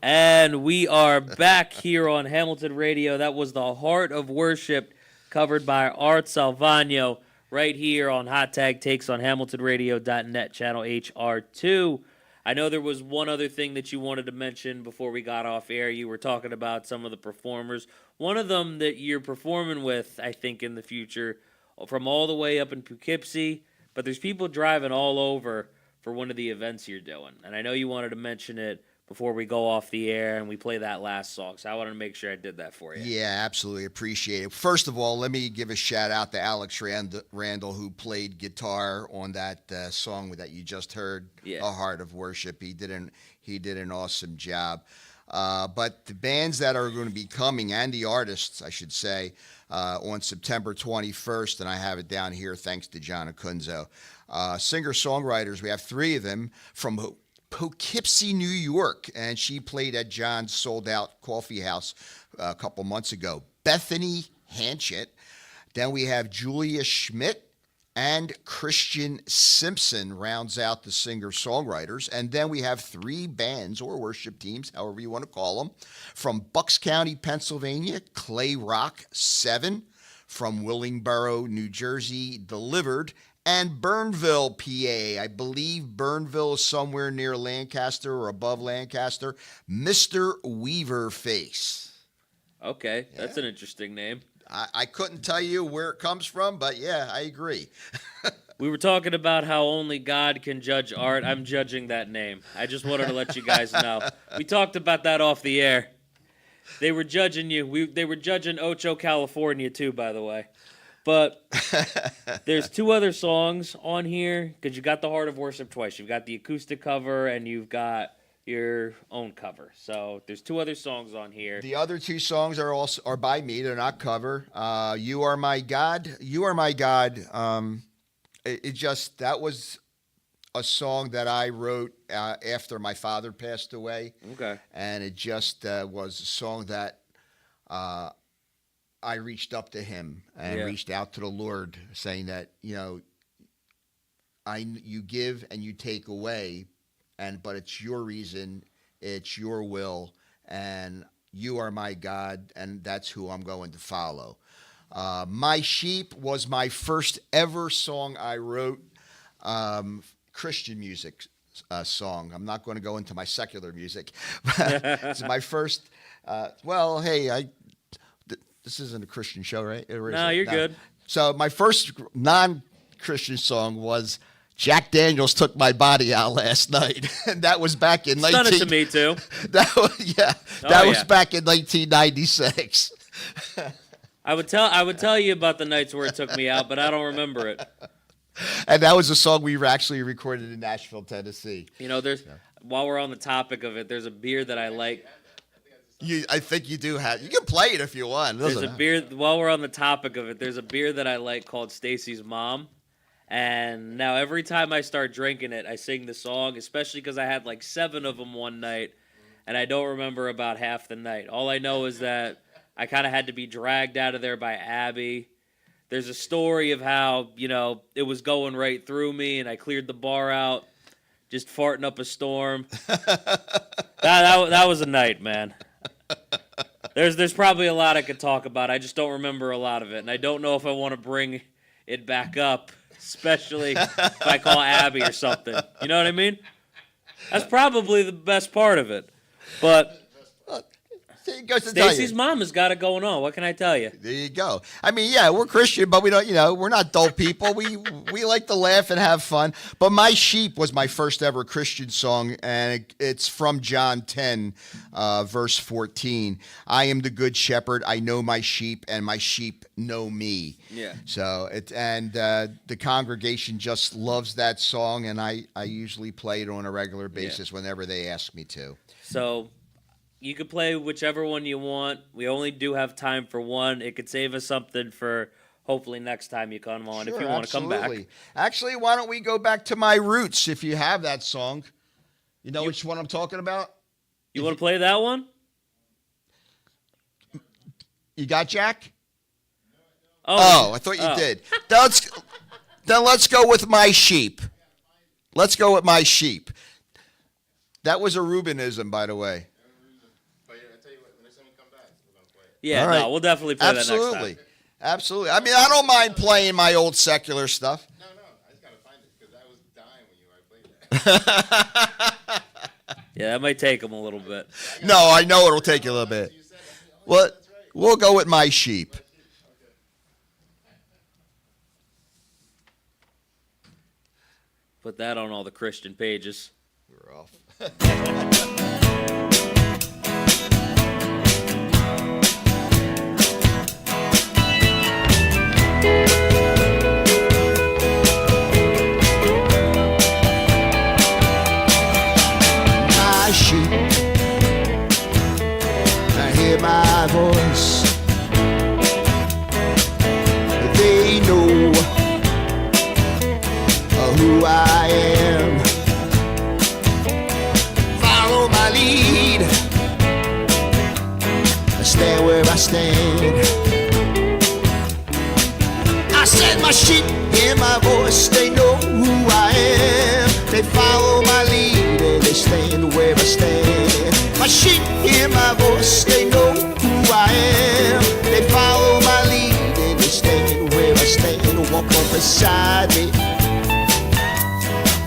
And we are back here on Hamilton Radio. That was the Heart of Worship, covered by Art Salvagno, right here on Hot Tag Takes on HamiltonRadio.net, channel HR2. I know there was one other thing that you wanted to mention before we got off air. You were talking about some of the performers. One of them that you're performing with, I think, in the future, from all the way up in Poughkeepsie, but there's people driving all over for one of the events you're doing. And I know you wanted to mention it before we go off the air and we play that last song. So I wanted to make sure I did that for you. Yeah, absolutely. Appreciate it. First of all, let me give a shout out to Alex Randall, who played guitar on that song that you just heard, Yeah. A Heart of Worship. He did an awesome job. But the bands that are going to be coming, and the artists, I should say, on September 21st, and I have it down here thanks to John Acunzo. Singer-songwriters, we have 3 of them from Poughkeepsie, New York, and she played at John's sold-out coffee house a couple months ago. Bethany Hanchett. Then we have Julia Schmidt and Christian Simpson rounds out the singer-songwriters. And then we have 3 bands or worship teams, however you want to call them. From Bucks County, Pennsylvania, Clay Rock 7. From Willingboro, New Jersey, Delivered. And Burnville, PA. I believe Burnville is somewhere near Lancaster or above Lancaster. Mr. Weaverface. Okay, that's an interesting name. I couldn't tell you where it comes from, but yeah, I agree. We were talking about how only God can judge art. I'm judging that name. I just wanted to let you guys know. We talked about that off the air. They were judging you. They were judging Ocho, California, too, by the way. But there's 2 other songs on here, because you got the Heart of Worship twice. You've got the acoustic cover, and you've got your own cover. So there's 2 other songs on here. The other 2 songs are by me. They're not cover. You Are My God. You Are My God. That was a song that I wrote after my father passed away. Okay. And it just was a song that I reached up to him and reached out to the Lord, saying that, you give and you take away, but it's your reason, it's your will, and you are my God, and that's who I'm going to follow. My Sheep was my first ever song I wrote, Christian music song. I'm not going to go into my secular music. It's my first, this isn't a Christian show, right? No, you're good. So my first non-Christian song was Jack Daniels Took My Body Out Last Night. And that was back in Done it to me, too. That was back in 1996. I would tell you about the nights where it took me out, but I don't remember it. And that was a song we actually recorded in Nashville, Tennessee. While we're on the topic of it, there's a beer that I like. I think you do have. You can play it if you want. While we're on the topic of it, there's a beer that I like called Stacy's Mom. And now every time I start drinking it, I sing the song, especially because I had like 7 of them one night, and I don't remember about half the night. All I know is that I kind of had to be dragged out of there by Abby. there's a story of how, it was going right through me and I cleared the bar out, just farting up a storm. that was a night, man. There's probably a lot I could talk about. I just don't remember a lot of it, and I don't know if I want to bring it back up, especially if I call Abby or something. You know what I mean? That's probably the best part of it. But Stacy's mom has got it going on. What can I tell you? There you go. I mean, yeah, we're Christian, but we don't, we're not dull people. We like to laugh and have fun. But My Sheep was my first ever Christian song, and it's from John 10, verse 14. I am the good shepherd. I know my sheep, and my sheep know me. Yeah. So the congregation just loves that song, and I usually play it on a regular basis whenever they ask me to. So you could play whichever one you want. We only do have time for one. It could save us something for hopefully next time you come on, if you want to come back. Actually, why don't we go back to My Roots if you have that song? You know which one I'm talking about? You want to play that one? You got Jack? Oh, I thought you did. Then let's go with My Sheep. Let's go with My Sheep. That was a Rubenism, by the way. Yeah, right. No, we'll definitely play that next time. Absolutely. I mean, I don't mind playing my old secular stuff. No, I just got to find it because I was dying when I played that. Yeah, that might take them a little bit. No, I know it'll take you a little bit. Well, we'll go with My Sheep. Put that on all the Christian pages. We're off. My voice, they know who I am. Follow my lead, stand where I stand. I said my sheep hear my voice, they know who I am. They follow my lead and they stand where I stand. My sheep hear my voice, they know who I am. They follow my lead and they stand where I stand. Walk on beside me,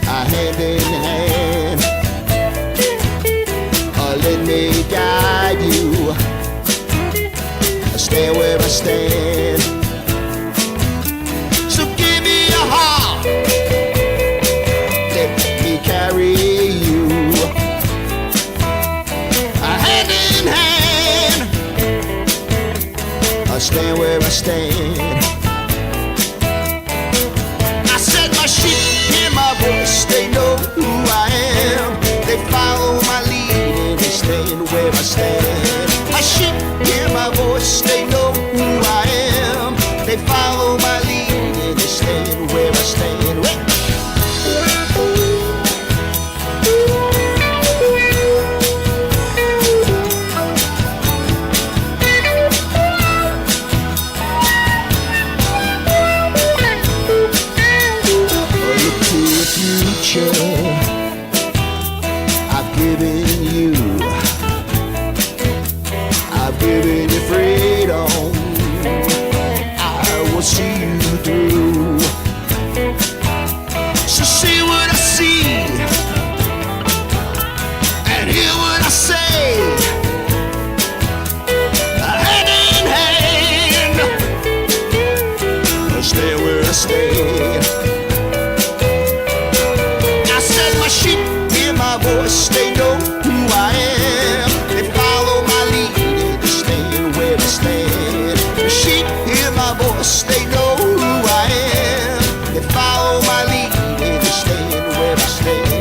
hand in hand. Let me guide you, stand where I stand. So give me a heart, let me carry you. Hand in hand, I stand where I stand. I said my sheep hear my voice, they know who I am. They follow my lead and they stand where I stand. My sheep hear my voice, they know who I am. They follow my lead and they stand where I stand. I've given you freedom. I will see you through. So see what I see and hear what I say. Hand in hand, stay where I stay. Voice, they know who I am. They follow my lead and they stand where I stand. The sheep hear my voice, they know who I am. They follow my lead and they stand where I stand.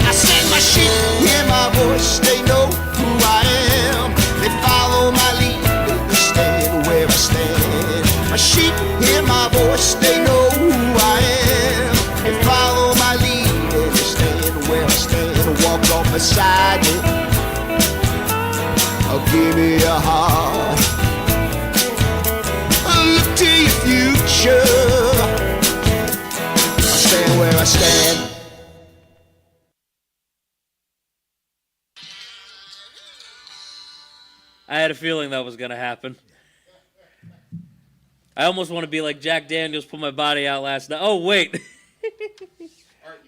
I said my sheep hear my voice, they know who I am. They follow my lead and they stand where I stand. My sheep hear had a feeling that was going to happen. I almost want to be like Jack Daniels, put my body out last night. Oh, wait.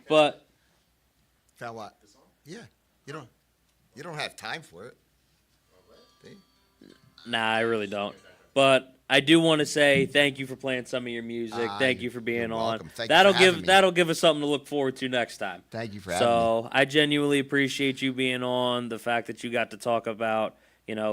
But Found what? Yeah. You don't have time for it. nah, I really don't. But I do want to say thank you for playing some of your music. Thank you for being you're on. welcome. Thank you for having me. That'll give us something to look forward to next time. Thank you for having me. So I genuinely appreciate you being on. The fact that you got to talk about,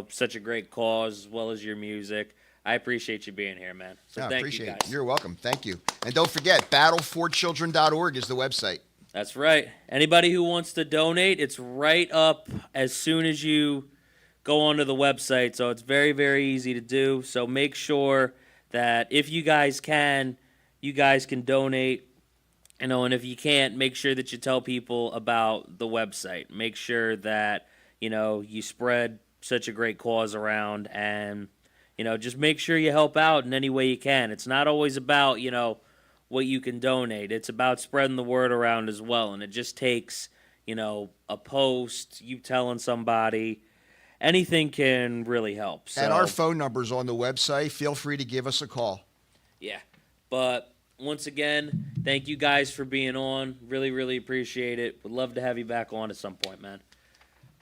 such a great cause as well as your music. I appreciate you being here, man. So I thank appreciate you it. guys. You're welcome. Thank you. And don't forget, battleforchildren.org is the website. That's right. Anybody who wants to donate, it's right up as soon as you go onto the website. So it's very, very easy to do. So make sure that if you guys can donate. And if you can't, make sure that you tell people about the website. Make sure that, you spread such a great cause around, and, just make sure you help out in any way you can. It's not always about, what you can donate. It's about spreading the word around as well. And it just takes, a post, you telling somebody. Anything can really help. So, And our phone number's on the website. Feel free to give us a call. yeah. But once again, thank you guys for being on. Really, really appreciate it. Would love to have you back on at some point, man.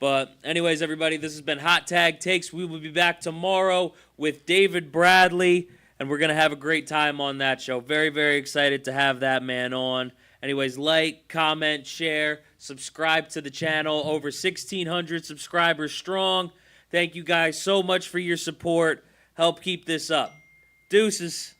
But anyways, everybody, this has been Hot Tag Takes. We will be back tomorrow with David Bradley, and we're going to have a great time on that show. Very, very excited to have that man on. Anyways, like, comment, share, subscribe to the channel. Over 1,600 subscribers strong. Thank you guys so much for your support. Help keep this up. Deuces.